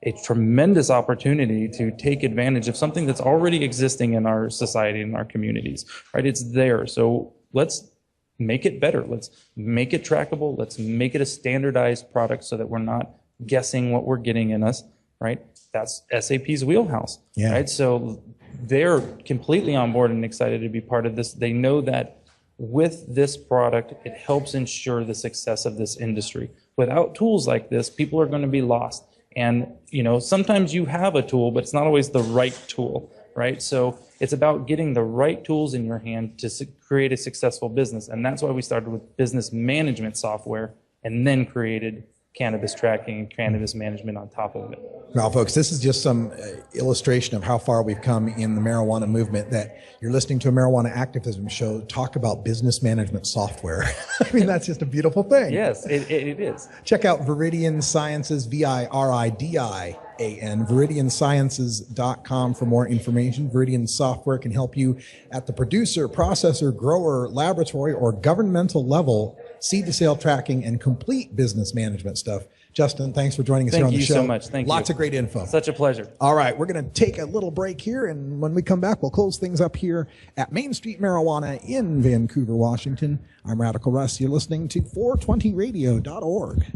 a tremendous opportunity to take advantage of something that's already existing in our society and our communities, right? It's there. So let's make it better. Let's make it trackable. Let's make it a standardized product so that we're not guessing what we're getting in us, right? That's SAP's wheelhouse, right? So they're completely on board and excited to be part of this. They know that with this product, it helps ensure the success of this industry. Without tools like this, people are going to be lost. And, sometimes you have a tool, but it's not always the right tool, right? So it's about getting the right tools in your hand to create a successful business. And that's why we started with business management software and then created cannabis tracking and cannabis management on top of it. Well, folks, this is just some illustration of how far we've come in the marijuana movement, that you're listening to a marijuana activism show talk about business management software. I mean, that's just a beautiful thing. Yes, it is. Check out Viridian Sciences, Viridian, viridiansciences.com for more information. Viridian software can help you at the producer, processor, grower, laboratory, or governmental level, seed to sale tracking, and complete business management stuff. Justin, thanks for joining us here on the show. Thank you so much. Thank you. Lots of great info. Such a pleasure. All right, we're going to take a little break here, and when we come back, we'll close things up here at Main Street Marijuana in Vancouver, Washington. I'm Radical Russ. You're listening to 420radio.org.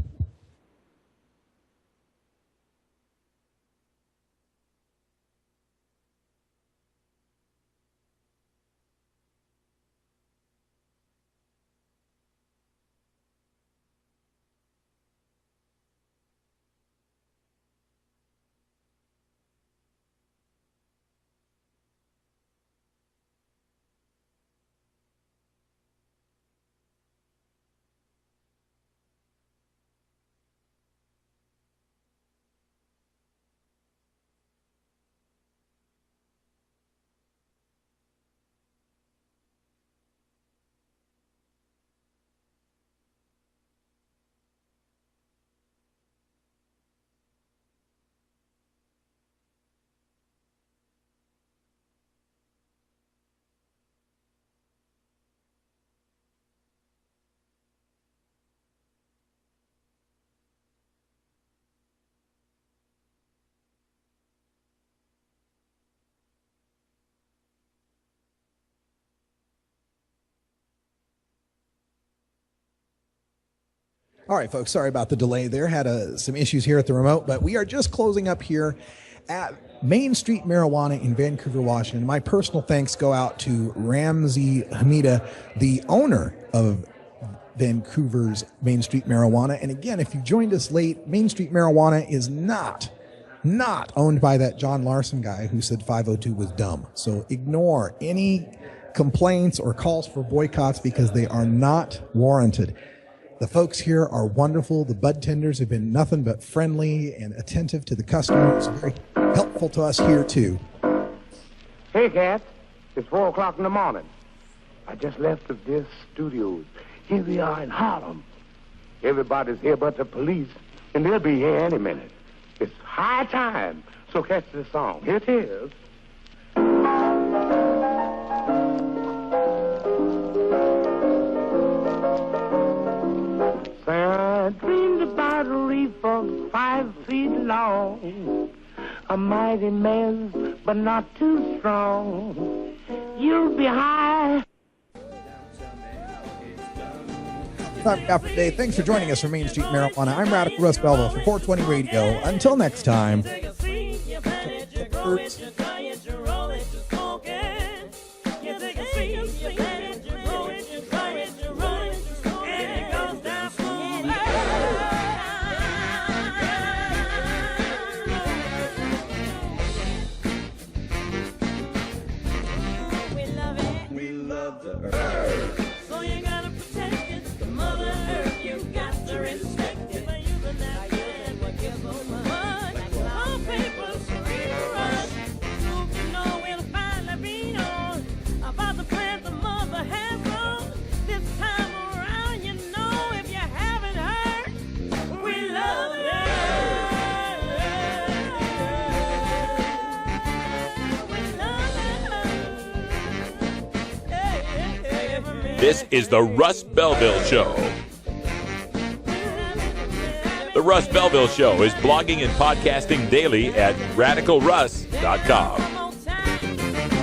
All right, folks, sorry about the delay there. Had some issues here at the remote, but we are just closing up here at Main Street Marijuana in Vancouver, Washington. My personal thanks go out to Ramsey Hamida, the owner of Vancouver's Main Street Marijuana. And again, if you joined us late, Main Street Marijuana is not owned by that John Larson guy who said 502 was dumb. So ignore any complaints or calls for boycotts because they are not warranted. The folks here are wonderful. The bud tenders have been nothing but friendly and attentive to the customers. Very helpful to us here, too. Hey, Cat. It's 4 o'clock in the morning. I just left the This Studios. Here we are in Harlem. Everybody's here but the police, and they'll be here any minute. It's high time. So catch this song. Here it is. I dreamed about a reefer 5 feet long, a mighty man, but not too strong. You'll be high. Time after day. Thanks for joining us for Main Street Marijuana. I'm Radical Russ Belva for 420 Radio. Until next time. This is the Russ Belville Show. The Russ Belville Show is blogging and podcasting daily at radicalruss.com.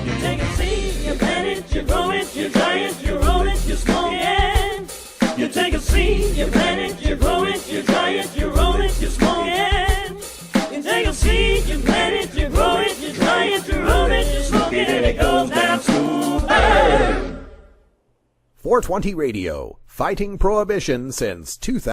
You take a seed, you plant it, you grow it, you dry it, you roll it, you smoke it. You take a seed, you plant it, you grow it, you dry it, you roll it, you smoke it. You take a seed, you plant it, you grow it, you dry it, you roll it, you smoke it, and it goes down smooth. 420 Radio, fighting prohibition since 2000.